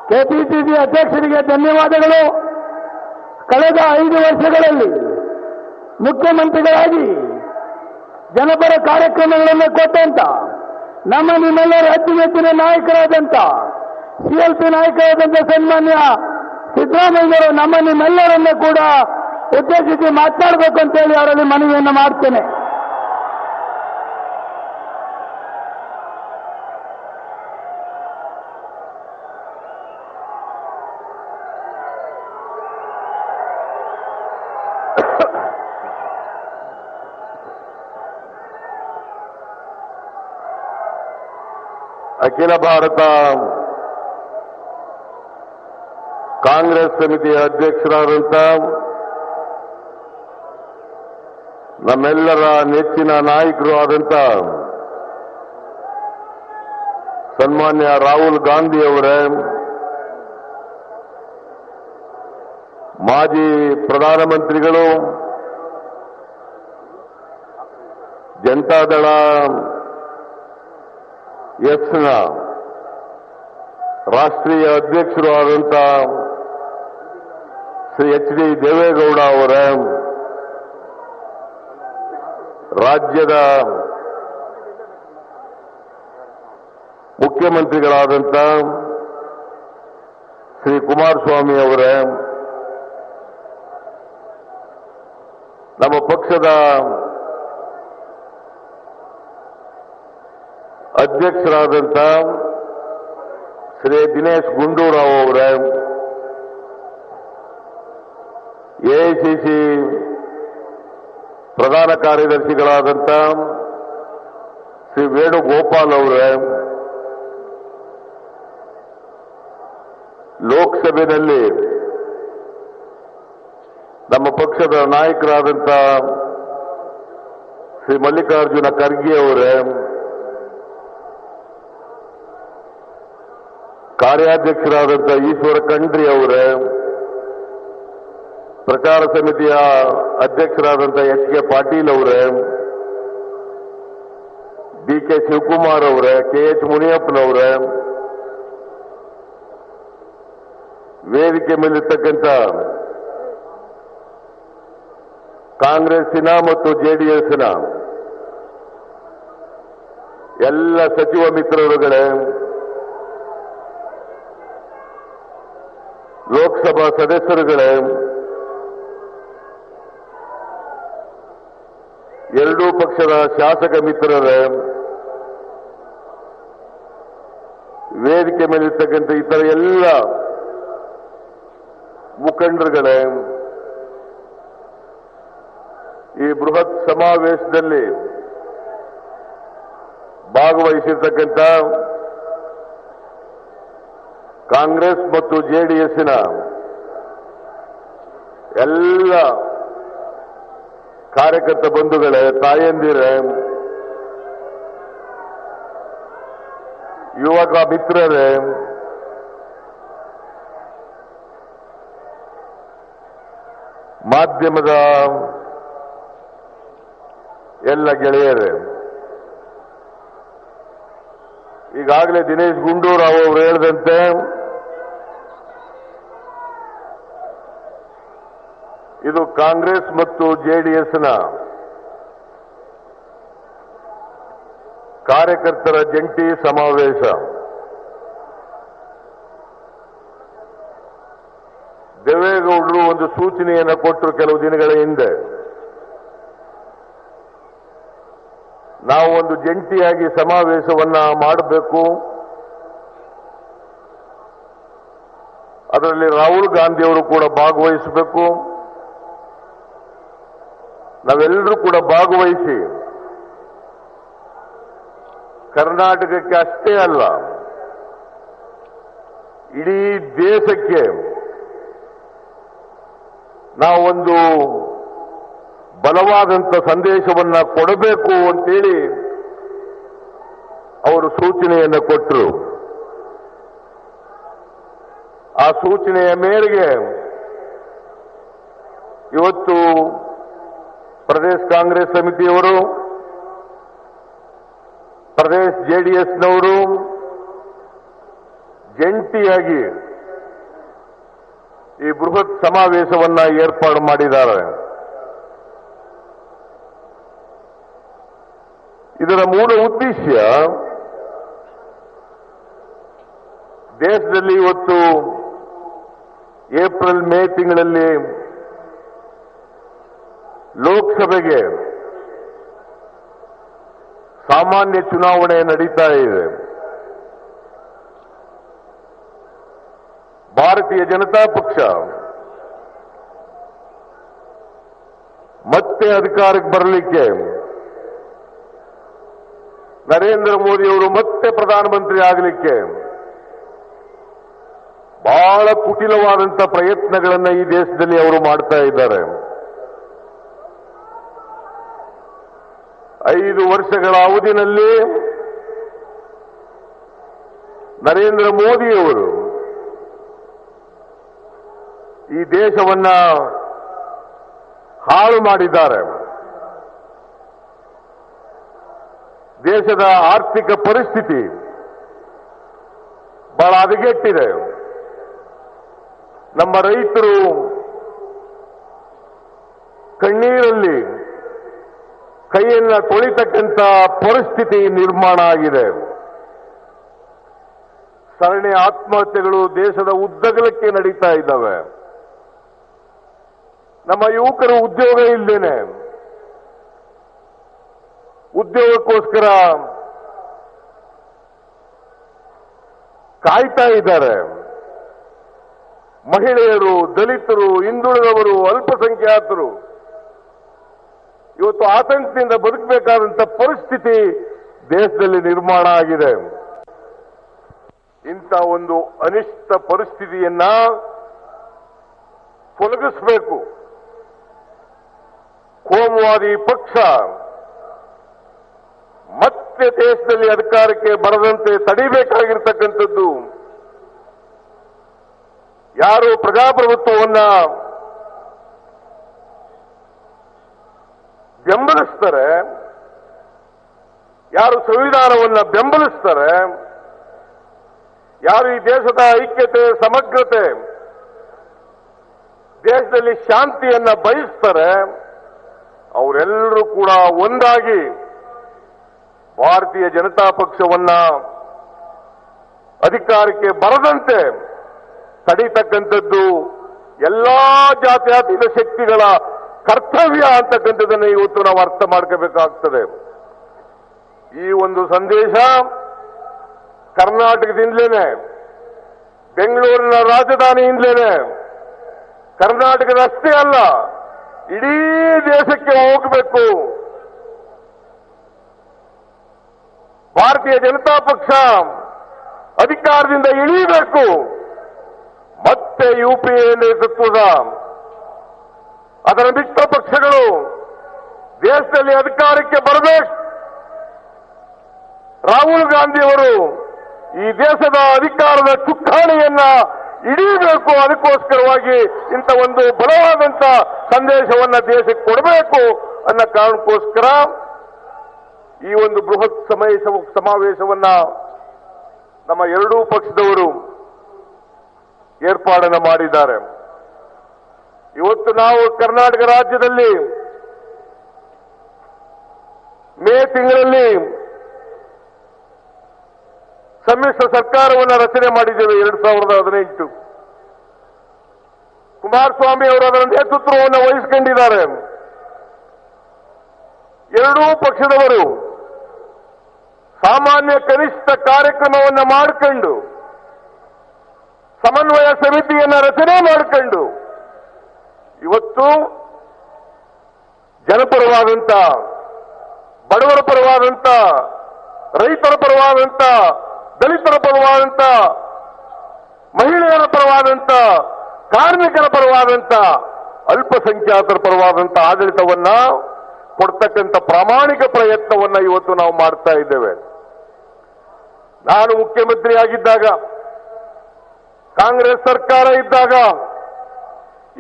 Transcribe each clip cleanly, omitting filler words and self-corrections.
KPCC ಅಧ್ಯಕ್ಷರಿಗೆ ಧನ್ಯವಾದಗಳು. ಕಳೆದ 5 ವರ್ಷಗಳಲ್ಲಿ ಮುಖ್ಯಮಂತ್ರಿಗಳಾಗಿ ಜನಪರ ಕಾರ್ಯಕ್ರಮಗಳನ್ನು ಕೊಟ್ಟಂತ ನಮ್ಮ ನಿಮ್ಮೆಲ್ಲರ ಅಚ್ಚುಮೆಚ್ಚಿನ ನಾಯಕರಾದಂಥ ಸಿಎಲ್ಪಿ ನಾಯಕರಾದಂಥ ಸನ್ಮಾನ್ಯ ಸಿದ್ದರಾಮಯ್ಯವರು ನಮ್ಮ ನಿಮ್ಮೆಲ್ಲರನ್ನ ಕೂಡ ಉದ್ದೇಶಿಸಿ ಮಾತನಾಡಬೇಕು ಅಂತೇಳಿ ಅವರಲ್ಲಿ ಮನವಿಯನ್ನು ಮಾಡ್ತೇನೆ. ಅಖಿಲ ಭಾರತ ಕಾಂಗ್ರೆಸ್ ಸಮಿತಿಯ ಅಧ್ಯಕ್ಷರಾದಂಥ ನಮ್ಮೆಲ್ಲರ ನೆಚ್ಚಿನ ನಾಯಕರು ಆದಂಥ ಸನ್ಮಾನ್ಯ ರಾಹುಲ್ ಗಾಂಧಿ ಅವರೇ, ಮಾಜಿ ಪ್ರಧಾನಮಂತ್ರಿಗಳು, ಜನತಾದಳ ಎಸ್ನ ರಾಷ್ಟ್ರೀಯ ಅಧ್ಯಕ್ಷರು ಆದಂಥ ಶ್ರೀ ಎಚ್.ಡಿ. ದೇವೇಗೌಡ ಅವರ, ರಾಜ್ಯದ ಮುಖ್ಯಮಂತ್ರಿಗಳಾದಂಥ ಶ್ರೀ ಕುಮಾರಸ್ವಾಮಿ ಅವರ, ನಮ್ಮ ಪಕ್ಷದ ಅಧ್ಯಕ್ಷರಾದಂಥ ಶ್ರೀ ದಿನೇಶ್ ಗುಂಡೂರಾವ್ ಅವರ, ಎಐಸಿಸಿ ಪ್ರಧಾನ ಕಾರ್ಯದರ್ಶಿಗಳಾದಂಥ ಶ್ರೀ ವೇಣುಗೋಪಾಲ್ ಅವರ, ಲೋಕಸಭೆಯಲ್ಲಿ ನಮ್ಮ ಪಕ್ಷದ ನಾಯಕರಾದಂಥ ಶ್ರೀ ಮಲ್ಲಿಕಾರ್ಜುನ ಖರ್ಗೆ ಅವರೇ, ಕಾರ್ಯಾಧ್ಯಕ್ಷರಾದಂಥ ಈಶ್ವರ ಖಂಡ್ರಿ ಅವರೇ, ಪ್ರಚಾರ ಸಮಿತಿಯ ಅಧ್ಯಕ್ಷರಾದಂಥ ಎಚ್.ಕೆ. ಪಾಟೀಲ್ ಅವರೇ, ಡಿ.ಕೆ. ಶಿವಕುಮಾರ್ ಅವರೇ, ಕೆ.ಎಚ್. ಮುನಿಯಪ್ಪನವರೇ, ವೇದಿಕೆ ಮೇಲಿರ್ತಕ್ಕಂಥ ಕಾಂಗ್ರೆಸ್ಸಿನ ಮತ್ತು ಜೆಡಿಎಸ್ನ ಎಲ್ಲ ಸಚಿವ ಮಿತ್ರರುಗಳೇ, ಲೋಕಸಭಾ ಸದಸ್ಯರುಗಳೇ, ಎರಡೂ ಪಕ್ಷದ ಶಾಸಕ ಮಿತ್ರರೇ, ವೇದಿಕೆ ಮೇಲಿರ್ತಕ್ಕಂಥ ಇತರ ಎಲ್ಲ ಮುಖಂಡರುಗಳೇ, ಈ ಬೃಹತ್ ಸಮಾವೇಶದಲ್ಲಿ ಭಾಗವಹಿಸಿರ್ತಕ್ಕಂಥ ಕಾಂಗ್ರೆಸ್ ಮತ್ತು ಜೆಡಿಎಸ್ನ ಎಲ್ಲ ಕಾರ್ಯಕರ್ತ ಬಂಧುಗಳೇ, ತಾಯಂದಿರೇ, ಯುವಕ ಮಿತ್ರರೇ, ಮಾಧ್ಯಮದ ಎಲ್ಲ ಗೆಳೆಯರೇ, ಈಗಾಗಲೇ ದಿನೇಶ್ ಗುಂಡೂರಾವ್ ಅವರು ಹೇಳಿದಂತೆ ಇದು ಕಾಂಗ್ರೆಸ್ ಮತ್ತು ಜೆಡಿಎಸ್ನ ಕಾರ್ಯಕರ್ತರ ಜಂಟಿ ಸಮಾವೇಶ. ದೇವೇಗೌಡರು ಒಂದು ಸೂಚನೆಯನ್ನು ಕೊಟ್ಟರು ಕೆಲವು ದಿನಗಳ ಹಿಂದೆ. ನಾವು ಒಂದು ಜಂಟಿಯಾಗಿ ಸಮಾವೇಶವನ್ನ ಮಾಡಬೇಕು, ಅದರಲ್ಲಿ ರಾಹುಲ್ ಗಾಂಧಿ ಅವರು ಕೂಡ ಭಾಗವಹಿಸಬೇಕು, ನಾವೆಲ್ಲರೂ ಕೂಡ ಭಾಗವಹಿಸಿ ಕರ್ನಾಟಕಕ್ಕೆ ಅಷ್ಟೇ ಅಲ್ಲ ಇಡೀ ದೇಶಕ್ಕೆ ನಾವೊಂದು ಬಲವಾದಂಥ ಸಂದೇಶವನ್ನ ಕೊಡಬೇಕು ಅಂತೇಳಿ ಅವರು ಸೂಚನೆಯನ್ನು ಕೊಟ್ಟರು. ಆ ಸೂಚನೆಯ ಮೇರೆಗೆ ಇವತ್ತು ಪ್ರದೇಶ ಕಾಂಗ್ರೆಸ್ ಸಮಿತಿಯವರು, ಪ್ರದೇಶ ಜೆಡಿಎಸ್ನವರು ಜಂಟಿಯಾಗಿ ಈ ಬೃಹತ್ ಸಮಾವೇಶವನ್ನ ಏರ್ಪಾಡು ಮಾಡಿದ್ದಾರೆ. ಇದರ ಮೂಲ ಉದ್ದೇಶ ದೇಶದಲ್ಲಿ ಇವತ್ತು ಏಪ್ರಿಲ್ ಮೇ ತಿಂಗಳಲ್ಲಿ ಲೋಕಸಭೆಗೆ ಸಾಮಾನ್ಯ ಚುನಾವಣೆ ನಡೀತಾ ಇದೆ. ಭಾರತೀಯ ಜನತಾ ಪಕ್ಷ ಮತ್ತೆ ಅಧಿಕಾರಕ್ಕೆ ಬರಲಿಕ್ಕೆ, ನರೇಂದ್ರ ಮೋದಿ ಅವರು ಮತ್ತೆ ಪ್ರಧಾನಮಂತ್ರಿ ಆಗಲಿಕ್ಕೆ ಬಹಳ ಕುಟಿಲವಾದಂಥ ಪ್ರಯತ್ನಗಳನ್ನು ಈ ದೇಶದಲ್ಲಿ ಅವರು ಮಾಡ್ತಾ ಇದ್ದಾರೆ. 5 ವರ್ಷಗಳ ಅವಧಿನಲ್ಲಿ ನರೇಂದ್ರ ಮೋದಿಯವರು ಈ ದೇಶವನ್ನ ಹಾಳು ಮಾಡಿದ್ದಾರೆ. ದೇಶದ ಆರ್ಥಿಕ ಪರಿಸ್ಥಿತಿ ಬಹಳ ಹದಗೆಟ್ಟಿದೆ. ನಮ್ಮ ರೈತರು ಕಣ್ಣೀರಲ್ಲಿ ಕೈಯನ್ನ ತೊಳಿತಕ್ಕಂಥ ಪರಿಸ್ಥಿತಿ ನಿರ್ಮಾಣ ಆಗಿದೆ. ಸರಣಿ ಆತ್ಮಹತ್ಯೆಗಳು ದೇಶದ ಉದ್ದಗಲಕ್ಕೆ ನಡೀತಾ ಇದ್ದಾವೆ. ನಮ್ಮ ಯುವಕರು ಉದ್ಯೋಗ ಇಲ್ಲದೇನೆ ಉದ್ಯೋಗಕ್ಕೋಸ್ಕರ ಕಾಯ್ತಾ ಇದ್ದಾರೆ. ಮಹಿಳೆಯರು, ದಲಿತರು, ಹಿಂದುಳಿದವರು, ಅಲ್ಪಸಂಖ್ಯಾತರು ಇವತ್ತು ಆತಂಕದಿಂದ ಬದುಕಬೇಕಾದಂಥ ಪರಿಸ್ಥಿತಿ ದೇಶದಲ್ಲಿ ನಿರ್ಮಾಣ ಆಗಿದೆ. ಇಂಥ ಒಂದು ಅನಿಷ್ಟ ಪರಿಸ್ಥಿತಿಯನ್ನ ತೊಲಗಿಸಬೇಕು. ಕೋಮುವಾದಿ ಪಕ್ಷ ಮತ್ತೆ ದೇಶದಲ್ಲಿ ಅಧಿಕಾರಕ್ಕೆ ಬರದಂತೆ ತಡಿಬೇಕಾಗಿರ್ತಕ್ಕಂಥದ್ದು. ಯಾರು ಪ್ರಜಾಪ್ರಭುತ್ವವನ್ನ ಬೆಂಬಲಿಸ್ತಾರೆ, ಯಾರು ಸಂವಿಧಾನವನ್ನ ಬೆಂಬಲಿಸ್ತಾರೆ, ಯಾರು ಈ ದೇಶದ ಐಕ್ಯತೆ, ಸಮಗ್ರತೆ, ದೇಶದಲ್ಲಿ ಶಾಂತಿಯನ್ನ ಬಯಸ್ತಾರೆ, ಅವರೆಲ್ಲರೂ ಕೂಡ ಒಂದಾಗಿ ಭಾರತೀಯ ಜನತಾ ಪಕ್ಷವನ್ನ ಅಧಿಕಾರಕ್ಕೆ ಬರದಂತೆ ತಡೀತಕ್ಕಂಥದ್ದು ಎಲ್ಲಾ ಜಾತ್ಯತೀತ ಶಕ್ತಿಗಳ ಕರ್ತವ್ಯ ಅಂತಕ್ಕಂಥದ್ದನ್ನು ಇವತ್ತು ನಾವು ಅರ್ಥ ಮಾಡ್ಕೋಬೇಕಾಗ್ತದೆ. ಈ ಒಂದು ಸಂದೇಶ ಕರ್ನಾಟಕದಿಂದಲೇ, ಬೆಂಗಳೂರಿನ ರಾಜಧಾನಿಯಿಂದಲೇ, ಕರ್ನಾಟಕದಷ್ಟೇ ಅಲ್ಲ ಇಡೀ ದೇಶಕ್ಕೆ ಹೋಗಬೇಕು. ಭಾರತೀಯ ಜನತಾ ಪಕ್ಷ ಅಧಿಕಾರದಿಂದ ಇಳಿಯಬೇಕು. ಮತ್ತೆ ಯುಪಿಎ ನೇತೃತ್ವದ ಅದರ ಮಿತ್ರ ಪಕ್ಷಗಳು ದೇಶದಲ್ಲಿ ಅಧಿಕಾರಕ್ಕೆ ಬರಬೇಕು. ರಾಹುಲ್ ಗಾಂಧಿಯವರು ಈ ದೇಶದ ಅಧಿಕಾರದ ಚುಕ್ಕಾಣಿಯನ್ನ ಹಿಡಿಯಬೇಕು. ಅದಕ್ಕೋಸ್ಕರವಾಗಿ ಇಂಥ ಒಂದು ಬಲವಾದಂಥ ಸಂದೇಶವನ್ನ ದೇಶಕ್ಕೆ ಕೊಡಬೇಕು ಅನ್ನೋ ಕಾರಣಕ್ಕೋಸ್ಕರ ಈ ಒಂದು ಬೃಹತ್ ಸಮಾವೇಶವನ್ನ ನಮ್ಮ ಎರಡೂ ಪಕ್ಷದವರು ಏರ್ಪಾಡನ್ನು ಮಾಡಿದ್ದಾರೆ. ಇವತ್ತು ನಾವು ಕರ್ನಾಟಕ ರಾಜ್ಯದಲ್ಲಿ ಮೇ ತಿಂಗಳಲ್ಲಿ ಸಮ್ಮಿಶ್ರ ಸರ್ಕಾರವನ್ನು ರಚನೆ ಮಾಡಿದ್ದೇವೆ. 2018 ಕುಮಾರಸ್ವಾಮಿ ಅವರು ಅದರ ನೇತೃತ್ವವನ್ನು ವಹಿಸಿಕೊಂಡಿದ್ದಾರೆ. ಎರಡೂ ಪಕ್ಷದವರು ಸಾಮಾನ್ಯ ಕನಿಷ್ಠ ಕಾರ್ಯಕ್ರಮವನ್ನು ಮಾಡಿಕೊಂಡು ಸಮನ್ವಯ ಸಮಿತಿಯನ್ನು ರಚನೆ ಮಾಡಿಕೊಂಡು ಇವತ್ತು ಜನಪರವಾದಂಥ, ಬಡವರ ಪರವಾದಂಥ, ರೈತರ ಪರವಾದಂಥ, ದಲಿತರ ಪರವಾದಂಥ, ಮಹಿಳೆಯರ ಪರವಾದಂಥ, ಕಾರ್ಮಿಕರ ಪರವಾದಂಥ, ಅಲ್ಪಸಂಖ್ಯಾತರ ಪರವಾದಂಥ ಆಡಳಿತವನ್ನ ಕೊಡ್ತಕ್ಕಂಥ ಪ್ರಾಮಾಣಿಕ ಪ್ರಯತ್ನವನ್ನ ಇವತ್ತು ನಾವು ಮಾಡ್ತಾ ಇದ್ದೇವೆ. ನಾನು ಮುಖ್ಯಮಂತ್ರಿಯಾಗಿದ್ದಾಗ, ಕಾಂಗ್ರೆಸ್ ಸರ್ಕಾರ ಇದ್ದಾಗ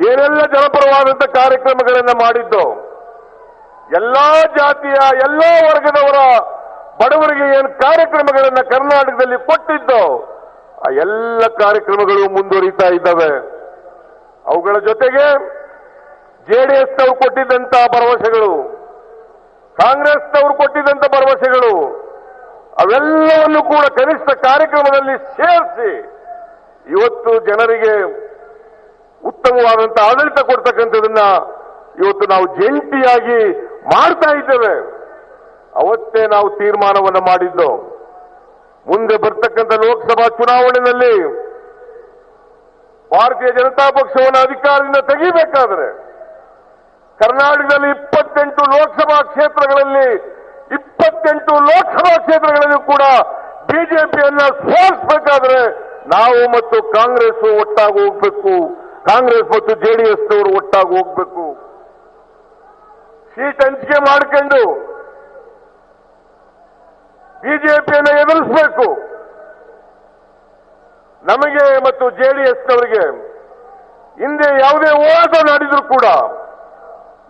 ಏನೆಲ್ಲ ಜನಪರವಾದಂಥ ಕಾರ್ಯಕ್ರಮಗಳನ್ನು ಮಾಡಿದ್ದೋ, ಎಲ್ಲಾ ಜಾತಿಯ, ಎಲ್ಲಾ ವರ್ಗದವರ ಬಡವರಿಗೆ ಏನು ಕಾರ್ಯಕ್ರಮಗಳನ್ನು ಕರ್ನಾಟಕದಲ್ಲಿ ಕೊಟ್ಟಿದ್ದೋ ಆ ಎಲ್ಲ ಕಾರ್ಯಕ್ರಮಗಳು ಮುಂದುವರಿತಾ ಇದ್ದಾವೆ. ಅವುಗಳ ಜೊತೆಗೆ ಜೆಡಿಎಸ್ನವರು ಕೊಟ್ಟಿದ್ದಂತ ಭರವಸೆಗಳು, ಕಾಂಗ್ರೆಸ್ನವರು ಕೊಟ್ಟಿದ್ದಂತ ಭರವಸೆಗಳು ಅವೆಲ್ಲವನ್ನು ಕೂಡ ಕನಿಷ್ಠ ಕಾರ್ಯಕ್ರಮದಲ್ಲಿ ಸೇರಿಸಿ ಇವತ್ತು ಜನರಿಗೆ ಉತ್ತಮವಾದಂಥ ಆಡಳಿತ ಕೊಡ್ತಕ್ಕಂಥದನ್ನ ಇವತ್ತು ನಾವು ಜಂಟಿಯಾಗಿ ಮಾಡ್ತಾ ಇದ್ದೇವೆ. ಅವತ್ತೇ ನಾವು ತೀರ್ಮಾನವನ್ನು ಮಾಡಿದ್ದು, ಮುಂದೆ ಬರ್ತಕ್ಕಂಥ ಲೋಕಸಭಾ ಚುನಾವಣೆಯಲ್ಲಿ ಭಾರತೀಯ ಜನತಾ ಪಕ್ಷವನ್ನು ಅಧಿಕಾರದಿಂದ ತೆಗಿಬೇಕಾದ್ರೆ ಕರ್ನಾಟಕದಲ್ಲಿ 28 ಲೋಕಸಭಾ ಕ್ಷೇತ್ರಗಳಲ್ಲಿ ಕೂಡ ಬಿಜೆಪಿಯನ್ನ ಸೋಲಿಸಬೇಕಾದ್ರೆ ನಾವು ಮತ್ತು ಕಾಂಗ್ರೆಸ್ ಒಟ್ಟಾಗಿ ಹೋಗ್ಬೇಕು, ಕಾಂಗ್ರೆಸ್ ಮತ್ತು ಜೆಡಿಎಸ್ನವರು ಒಟ್ಟಾಗಿ ಹೋಗ್ಬೇಕು. ಸೀಟ್ ಹಂಚಿಕೆ ಮಾಡ್ಕೊಂಡು ಬಿಜೆಪಿಯನ್ನು ಎದುರಿಸಬೇಕು. ನಮಗೆ ಮತ್ತು ಜೆಡಿಎಸ್ನವರಿಗೆ ಹಿಂದೆ ಯಾವುದೇ ಹೋರಾಟ ನಡೆದರೂ ಕೂಡ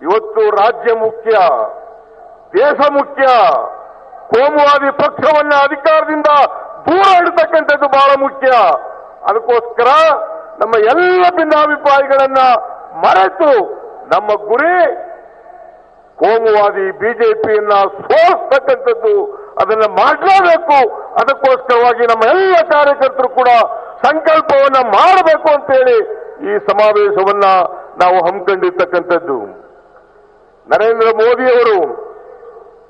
ಇವತ್ತು ರಾಜ್ಯ ಮುಖ್ಯ, ದೇಶ ಮುಖ್ಯ. ಕೋಮುವಾದಿ ಪಕ್ಷವನ್ನ ಅಧಿಕಾರದಿಂದ ದೂರ ಇಡತಕ್ಕಂಥದ್ದು ಬಹಳ ಮುಖ್ಯ. ಅದಕ್ಕೋಸ್ಕರ ನಮ್ಮ ಎಲ್ಲ ಭಿನ್ನಾಭಿಪ್ರಾಯಗಳನ್ನ ಮರೆತು ನಮ್ಮ ಗುರಿ ಕೋಮುವಾದಿ ಬಿಜೆಪಿಯನ್ನ ಸೋಲಿಸ್ತಕ್ಕಂಥದ್ದು, ಅದನ್ನ ಮಾಡಲೇಬೇಕು. ಅದಕ್ಕೋಸ್ಕರವಾಗಿ ನಮ್ಮ ಎಲ್ಲ ಕಾರ್ಯಕರ್ತರು ಕೂಡ ಸಂಕಲ್ಪವನ್ನ ಮಾಡಬೇಕು ಅಂತೇಳಿ ಈ ಸಮಾವೇಶವನ್ನ ನಾವು ಹಮ್ಮಿಕೊಂಡಿರ್ತಕ್ಕಂಥದ್ದು. ನರೇಂದ್ರ ಮೋದಿಯವರು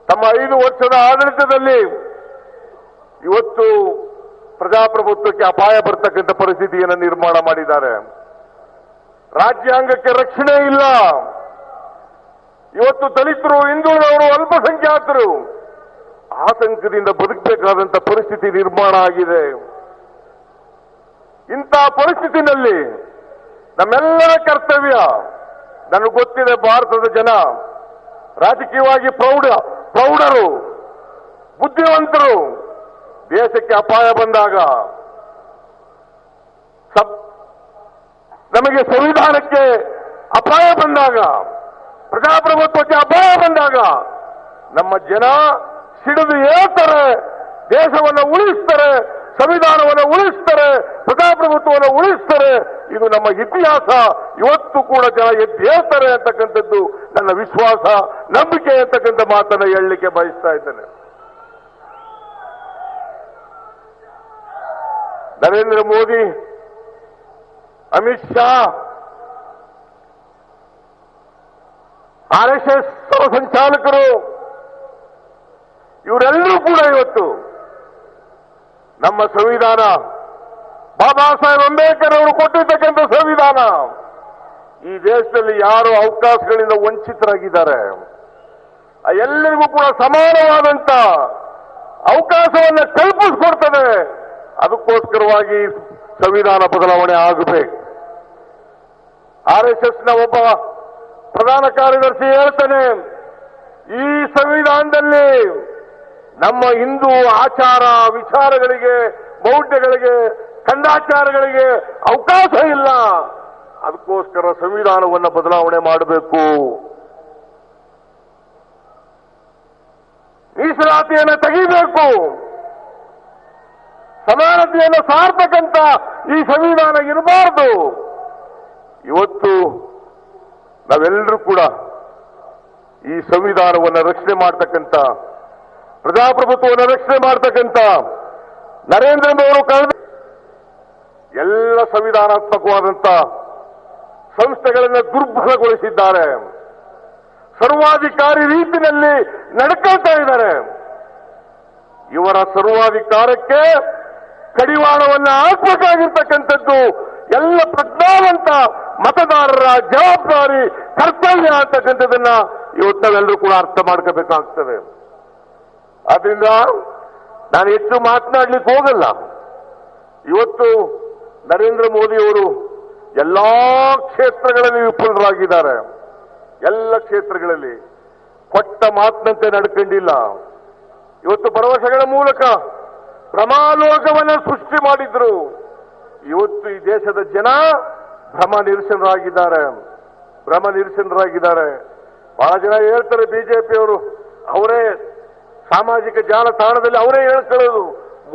ತಮ್ಮ 5 ವರ್ಷದ ಆಡಳಿತದಲ್ಲಿ ಇವತ್ತು ಪ್ರಜಾಪ್ರಭುತ್ವಕ್ಕೆ ಅಪಾಯ ಬರ್ತಕ್ಕಂಥ ಪರಿಸ್ಥಿತಿಯನ್ನು ನಿರ್ಮಾಣ ಮಾಡಿದ್ದಾರೆ. ರಾಜ್ಯಾಂಗಕ್ಕೆ ರಕ್ಷಣೆ ಇಲ್ಲ. ಇವತ್ತು ದಲಿತರು, ಹಿಂದುಳಿದವರು, ಅಲ್ಪಸಂಖ್ಯಾತರು ಆತಂಕದಿಂದ ಬದುಕಬೇಕಾದಂಥ ಪರಿಸ್ಥಿತಿ ನಿರ್ಮಾಣ ಆಗಿದೆ. ಇಂಥ ಪರಿಸ್ಥಿತಿನಲ್ಲಿ ನಮ್ಮೆಲ್ಲರ ಕರ್ತವ್ಯ, ನನಗೆ ಗೊತ್ತಿದೆ, ಭಾರತದ ಜನ ರಾಜಕೀಯವಾಗಿ ಪ್ರೌಢರು, ಬುದ್ಧಿವಂತರು. ದೇಶಕ್ಕೆ ಅಪಾಯ ಬಂದಾಗ, ನಮಗೆ ಸಂವಿಧಾನಕ್ಕೆ ಅಪಾಯ ಬಂದಾಗ, ಪ್ರಜಾಪ್ರಭುತ್ವಕ್ಕೆ ಅಪಾಯ ಬಂದಾಗ ನಮ್ಮ ಜನ ಸಿಡಿದು ಹೇಳ್ತಾರೆ, ದೇಶವನ್ನು ಉಳಿಸ್ತಾರೆ, ಸಂವಿಧಾನವನ್ನು ಉಳಿಸ್ತಾರೆ, ಪ್ರಜಾಪ್ರಭುತ್ವವನ್ನು ಉಳಿಸ್ತಾರೆ. ಇದು ನಮ್ಮ ಇತಿಹಾಸ. ಇವತ್ತು ಕೂಡ ಜನ ಎದ್ದು ಹೇಳ್ತಾರೆ ಅಂತಕ್ಕಂಥದ್ದು ನನ್ನ ವಿಶ್ವಾಸ, ನಂಬಿಕೆ ಅಂತಕ್ಕಂಥ ಮಾತನ್ನು ಹೇಳಲಿಕ್ಕೆ ಬಯಸ್ತಾ ಇದ್ದೇನೆ. ನರೇಂದ್ರ ಮೋದಿ, ಅಮಿತ್ ಶಾ, RSS ಸಂಚಾಲಕರು ಇವರೆಲ್ಲರೂ ಕೂಡ ಇವತ್ತು ನಮ್ಮ ಸಂವಿಧಾನ, ಬಾಬಾ ಸಾಹೇಬ್ ಅಂಬೇಡ್ಕರ್ ಅವರು ಕೊಟ್ಟಿರ್ತಕ್ಕಂಥ ಸಂವಿಧಾನ, ಈ ದೇಶದಲ್ಲಿ ಯಾರು ಅವಕಾಶಗಳಿಂದ ವಂಚಿತರಾಗಿದ್ದಾರೆ ಎಲ್ಲರಿಗೂ ಕೂಡ ಸಮಾನವಾದಂತ ಅವಕಾಶವನ್ನು ಕಲ್ಪಿಸಿಕೊಡ್ತದೆ. ಅದಕ್ಕೋಸ್ಕರವಾಗಿ ಸಂವಿಧಾನ ಬದಲಾವಣೆ ಆಗಬೇಕು. RSSನ ಒಬ್ಬ ಪ್ರಧಾನ ಕಾರ್ಯದರ್ಶಿ ಹೇಳ್ತಾನೆ, ಈ ಸಂವಿಧಾನದಲ್ಲಿ ನಮ್ಮ ಹಿಂದೂ ಆಚಾರ ವಿಚಾರಗಳಿಗೆ, ಮೌಢ್ಯಗಳಿಗೆ, ಕಂದಾಚಾರಗಳಿಗೆ ಅವಕಾಶ ಇಲ್ಲ. ಅದಕ್ಕೋಸ್ಕರ ಸಂವಿಧಾನವನ್ನು ಬದಲಾವಣೆ ಮಾಡಬೇಕು. ಮೀಸಲಾತಿಯನ್ನು ತೆಗಿಬೇಕು. ಸಮಾನತೆಯನ್ನು ಸಾರ್ತಕ್ಕಂಥ ಈ ಸಂವಿಧಾನ ಇರಬಾರದು. ಇವತ್ತು ನಾವೆಲ್ಲರೂ ಕೂಡ ಈ ಸಂವಿಧಾನವನ್ನು ರಕ್ಷಣೆ ಮಾಡತಕ್ಕಂಥ, ಪ್ರಜಾಪ್ರಭುತ್ವವನ್ನು ರಕ್ಷಣೆ ಮಾಡತಕ್ಕಂಥ ನರೇಂದ್ರ ಮೋದಿ ಅವರು ಕಳೆದ ಎಲ್ಲ ಸಂವಿಧಾನಾತ್ಮಕವಾದಂಥ ಸಂಸ್ಥೆಗಳನ್ನು ದುರ್ಬಲಗೊಳಿಸಿದ್ದಾರೆ. ಸರ್ವಾಧಿಕಾರಿ ರೀತಿಯಲ್ಲಿ ನಡ್ಕೊಳ್ತಾ ಇದ್ದಾರೆ. ಇವರ ಸರ್ವಾಧಿಕಾರಕ್ಕೆ ಕಡಿವಾಣವನ್ನು ಹಾಕಬೇಕಾಗಿರ್ತಕ್ಕಂಥದ್ದು ಎಲ್ಲ ಪ್ರಜ್ಞಾವಂತ ಮತದಾರರ ಜವಾಬ್ದಾರಿ, ಕರ್ತವ್ಯ ಅಂತಕ್ಕಂಥದ್ದನ್ನ ಇವತ್ತು ನಾವೆಲ್ಲರೂ ಕೂಡ ಅರ್ಥ ಮಾಡ್ಕೋಬೇಕಾಗ್ತದೆ. ಆದ್ರಿಂದ ನಾನು ಹೆಚ್ಚು ಮಾತನಾಡ್ಲಿಕ್ಕೆ ಹೋಗಲ್ಲ. ಇವತ್ತು ನರೇಂದ್ರ ಮೋದಿಯವರು ಎಲ್ಲಾ ಕ್ಷೇತ್ರಗಳಲ್ಲಿ ವಿಫಲರಾಗಿದ್ದಾರೆ. ಎಲ್ಲ ಕ್ಷೇತ್ರಗಳಲ್ಲಿ ಕೊಟ್ಟ ಮಾತಿನಂತೆ ನಡ್ಕೊಂಡಿಲ್ಲ. ಇವತ್ತು ಭರವಸೆಗಳ ಮೂಲಕ ಭ್ರಮಾಲೋಕವನ್ನು ಸೃಷ್ಟಿ ಮಾಡಿದ್ರು. ಇವತ್ತು ಈ ದೇಶದ ಜನ ಭ್ರಮ ನಿರಸನರಾಗಿದ್ದಾರೆ. ಬಹಳ ಜನ ಹೇಳ್ತಾರೆ, ಬಿಜೆಪಿಯವರು ಅವರೇ ಸಾಮಾಜಿಕ ಜಾಲತಾಣದಲ್ಲಿ ಅವರೇ ಹೇಳ್ಕೊಳ್ಳೋದು,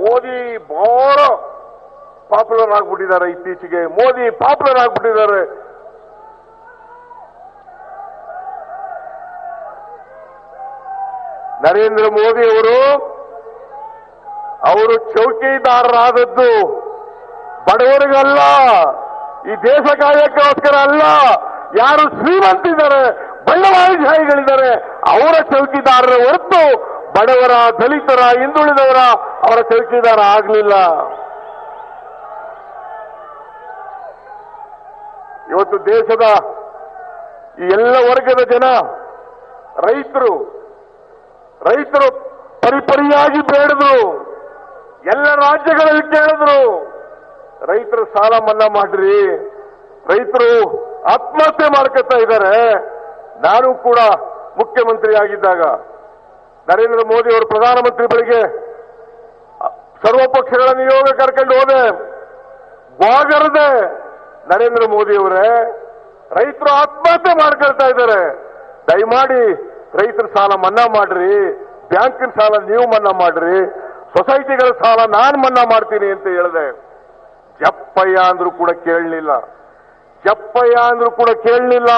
ಮೋದಿ ಬಹಳ ಪಾಪ್ಯುಲರ್ ಆಗ್ಬಿಟ್ಟಿದ್ದಾರೆ, ಇತ್ತೀಚೆಗೆ ಮೋದಿ ಪಾಪ್ಯುಲರ್ ಆಗ್ಬಿಟ್ಟಿದ್ದಾರೆ. ನರೇಂದ್ರ ಮೋದಿ ಅವರು ಚೌಕಿದಾರರಾದದ್ದು ಬಡವರಿಗಲ್ಲ, ಈ ದೇಶ ಕಾಯಕ್ಕೋಸ್ಕರ ಅಲ್ಲ. ಯಾರು ಶ್ರೀಮಂತಿದ್ದಾರೆ, ಬಂಡವಾಳಶಾಹಿಗಳಿದ್ದಾರೆ, ಅವರ ಚೌಕಿದಾರರ ಹೊರತು ಬಡವರ, ದಲಿತರ, ಹಿಂದುಳಿದವರ ಅವರ ಚೌಕಿದಾರ ಆಗಲಿಲ್ಲ. ಇವತ್ತು ದೇಶದ ಈ ಎಲ್ಲ ವರ್ಗದ ಜನ, ರೈತರು ಪರಿಪರಿಯಾಗಿ ಬೇಡಿದ್ರು, ಎಲ್ಲ ರಾಜ್ಯಗಳಲ್ಲಿ ಕೇಳಿದ್ರು, ರೈತರು ಸಾಲ ಮನ್ನಾ ಮಾಡ್ರಿ, ರೈತರು ಆತ್ಮಹತ್ಯೆ ಮಾಡ್ಕೊತಾ ಇದ್ದಾರೆ. ನಾನು ಕೂಡ ಮುಖ್ಯಮಂತ್ರಿ ಆಗಿದ್ದಾಗ ನರೇಂದ್ರ ಮೋದಿ ಅವರು ಪ್ರಧಾನಮಂತ್ರಿ ಬಳಿಗೆ ಸರ್ವಪಕ್ಷಗಳ ನಿಯೋಗ ಕರ್ಕೊಂಡು ಹೋದೆ, ಗೋಗರದೆ, ನರೇಂದ್ರ ಮೋದಿ ಅವರೇ ರೈತರು ಆತ್ಮಹತ್ಯೆ ಮಾಡ್ಕೊಳ್ತಾ ಇದ್ದಾರೆ, ದಯಮಾಡಿ ರೈತರ ಸಾಲ ಮನ್ನಾ ಮಾಡ್ರಿ, ಬ್ಯಾಂಕಿನ ಸಾಲ ನೀವು ಮನ್ನಾ ಮಾಡ್ರಿ, ಸೊಸೈಟಿಗಳ ಸಾಲ ನಾನು ಮನ್ನಾ ಮಾಡ್ತೀನಿ ಅಂತ ಹೇಳಿದೆ. ಜಪ್ಪಯ್ಯ ಅಂದ್ರೂ ಕೂಡ ಕೇಳಲಿಲ್ಲ.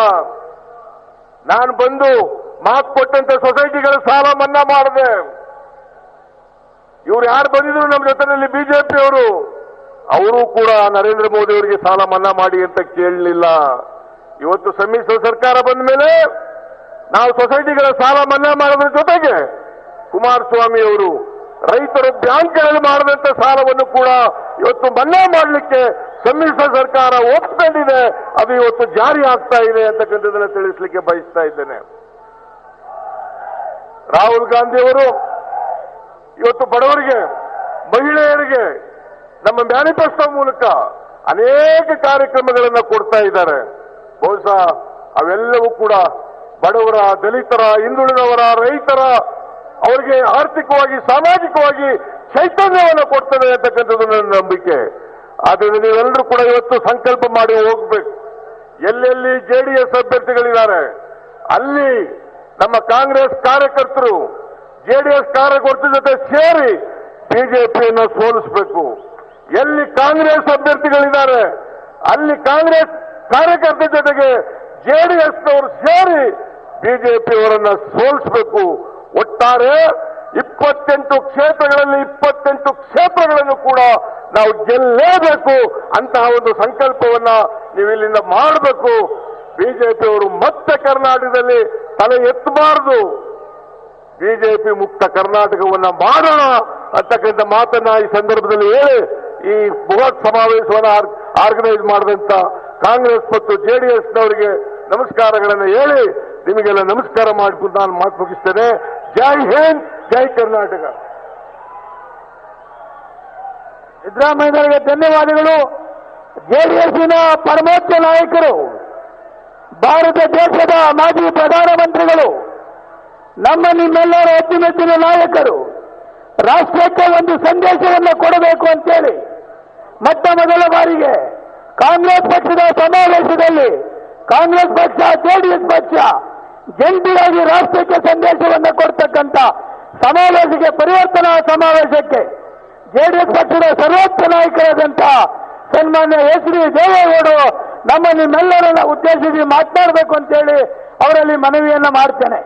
ನಾನು ಬಂದು ಮಾತು ಕೊಟ್ಟಂತೆ ಸೊಸೈಟಿಗಳ ಸಾಲ ಮನ್ನಾ ಮಾಡಿದೆ. ಇವ್ರು ಯಾರು ಬಂದಿದ್ರು ನಮ್ಮ ಜೊತೆಯಲ್ಲಿ ಬಿಜೆಪಿಯವರು, ಅವರು ಕೂಡ ನರೇಂದ್ರ ಮೋದಿ ಅವರಿಗೆ ಸಾಲ ಮನ್ನಾ ಮಾಡಿ ಅಂತ ಕೇಳಲಿಲ್ಲ. ಇವತ್ತು ಸಮ್ಮಿಶ್ರ ಸರ್ಕಾರ ಬಂದ ಮೇಲೆ ನಾವು ಸೊಸೈಟಿಗಳ ಸಾಲ ಮನ್ನಾ ಮಾಡೋದ್ರ ಜೊತೆಗೆ ಕುಮಾರಸ್ವಾಮಿ ಅವರು ರೈತರು ಬ್ಯಾಂಕ್ಗಳಲ್ಲಿ ಮಾಡಿದಂತ ಸಾಲವನ್ನು ಕೂಡ ಇವತ್ತು ಮನ್ನಾ ಮಾಡಲಿಕ್ಕೆ ಸಮ್ಮಿಶ್ರ ಸರ್ಕಾರ ಒಪ್ಪಿಕೊಂಡಿದೆ. ಅದು ಇವತ್ತು ಜಾರಿ ಆಗ್ತಾ ಇದೆ ಅಂತಕ್ಕಂಥದ್ದನ್ನು ತಿಳಿಸಲಿಕ್ಕೆ ಬಯಸ್ತಾ ಇದ್ದೇನೆ. ರಾಹುಲ್ ಗಾಂಧಿ ಅವರು ಇವತ್ತು ಬಡವರಿಗೆ, ಮಹಿಳೆಯರಿಗೆ ನಮ್ಮ ಮ್ಯಾನಿಫೆಸ್ಟೋ ಮೂಲಕ ಅನೇಕ ಕಾರ್ಯಕ್ರಮಗಳನ್ನು ಕೊಡ್ತಾ ಇದ್ದಾರೆ. ಬಹುಶಃ ಅವೆಲ್ಲವೂ ಕೂಡ ಬಡವರ, ದಲಿತರ, ಹಿಂದುಳಿದವರ, ರೈತರ ಅವರಿಗೆ ಆರ್ಥಿಕವಾಗಿ, ಸಾಮಾಜಿಕವಾಗಿ ಚೈತನ್ಯವನ್ನು ಕೊಡ್ತದೆ ಅಂತಕ್ಕಂಥದ್ದು ನನ್ನ ನಂಬಿಕೆ. ಆದ್ದರಿಂದ ನೀವೆಲ್ಲರೂ ಕೂಡ ಇವತ್ತು ಸಂಕಲ್ಪ ಮಾಡಿ ಹೋಗ್ಬೇಕು. ಎಲ್ಲೆಲ್ಲಿ ಜೆಡಿಎಸ್ ಅಭ್ಯರ್ಥಿಗಳಿದ್ದಾರೆ ಅಲ್ಲಿ ನಮ್ಮ ಕಾಂಗ್ರೆಸ್ ಕಾರ್ಯಕರ್ತರು ಜೆಡಿಎಸ್ ಕಾರ್ಯಕರ್ತರ ಜೊತೆ ಸೇರಿ ಬಿಜೆಪಿಯನ್ನು ಸೋಲಿಸಬೇಕು. ಎಲ್ಲಿ ಕಾಂಗ್ರೆಸ್ ಅಭ್ಯರ್ಥಿಗಳಿದ್ದಾರೆ ಅಲ್ಲಿ ಕಾಂಗ್ರೆಸ್ ಕಾರ್ಯಕರ್ತರ ಜೊತೆಗೆ ಜೆಡಿಎಸ್ನವರು ಸೇರಿ ಬಿಜೆಪಿಯವರನ್ನ ಸೋಲಿಸಬೇಕು. ಒಟ್ಟಾರೆ 28 ಕ್ಷೇತ್ರಗಳಲ್ಲಿ 28 ಕ್ಷೇತ್ರಗಳನ್ನು ಕೂಡ ನಾವು ಗೆಲ್ಲೇಬೇಕು. ಅಂತಹ ಒಂದು ಸಂಕಲ್ಪವನ್ನ ನೀವು ಇಲ್ಲಿಂದ ಮಾಡಬೇಕು. ಬಿಜೆಪಿಯವರು ಮತ್ತೆ ಕರ್ನಾಟಕದಲ್ಲಿ ತಲೆ ಎತ್ತಬಾರದು. ಬಿಜೆಪಿ ಮುಕ್ತ ಕರ್ನಾಟಕವನ್ನ ಮಾಡೋಣ ಅಂತಕ್ಕಂಥ ಮಾತನ್ನ ಈ ಸಂದರ್ಭದಲ್ಲಿ ಹೇಳಿ, ಈ ಬೃಹತ್ ಸಮಾವೇಶವನ್ನು ಆರ್ಗನೈಸ್ ಮಾಡಿದಂತ ಕಾಂಗ್ರೆಸ್ ಮತ್ತು ಜೆಡಿಎಸ್ನವರಿಗೆ ನಮಸ್ಕಾರಗಳನ್ನು ಹೇಳಿ ನಿಮಗೆಲ್ಲ ನಮಸ್ಕಾರ ಮಾಡಿಕೊಂಡು ನಾನು ಮಾತು ಮುಗಿಸ್ತೇನೆ. ಜೈ ಹಿಂದ್, ಜೈ ಕರ್ನಾಟಕ. ಸಿದ್ದರಾಮಯ್ಯನವರಿಗೆ ಧನ್ಯವಾದಗಳು. ಜೆಡಿಎಸ್ನ ಪರಮೋಚ್ಚ ನಾಯಕರು, ಭಾರತ ದೇಶದ ಮಾಜಿ ಪ್ರಧಾನಮಂತ್ರಿಗಳು, ನಮ್ಮ ನಿಮ್ಮೆಲ್ಲರ ಅಚ್ಚುಮೆಚ್ಚಿನ ನಾಯಕರು, ರಾಷ್ಟ್ರಕ್ಕೆ ಒಂದು ಸಂದೇಶವನ್ನು ಕೊಡಬೇಕು ಅಂತೇಳಿ ಮೊಟ್ಟ ಮೊದಲ ಬಾರಿಗೆ ಕಾಂಗ್ರೆಸ್ ಪಕ್ಷದ ಸಮಾವೇಶದಲ್ಲಿ ಕಾಂಗ್ರೆಸ್ ಪಕ್ಷ, ಜೆಡಿಎಸ್ ಪಕ್ಷ ಜಂಟಿಯಾಗಿ ರಾಷ್ಟ್ರಕ್ಕೆ ಸಂದೇಶವನ್ನು ಕೊಡ್ತಕ್ಕಂಥ ಸಮಾವೇಶಕ್ಕೆ, ಪರಿವರ್ತನಾ ಸಮಾವೇಶಕ್ಕೆ ಜೆಡಿಎಸ್ ಪಕ್ಷದ ಸರ್ವೋಚ್ಚ ನಾಯಕರಾದಂಥ ಸನ್ಮಾನ್ಯ ಎಚ್ ಡಿ ದೇವೇಗೌಡರು ನಮ್ಮ ನಿಮ್ಮೆಲ್ಲರನ್ನ ಉದ್ದೇಶಿಸಿ ಮಾತನಾಡಬೇಕು ಅಂತೇಳಿ ಅವರಲ್ಲಿ ಮನವಿಯನ್ನ ಮಾಡ್ತೇನೆ.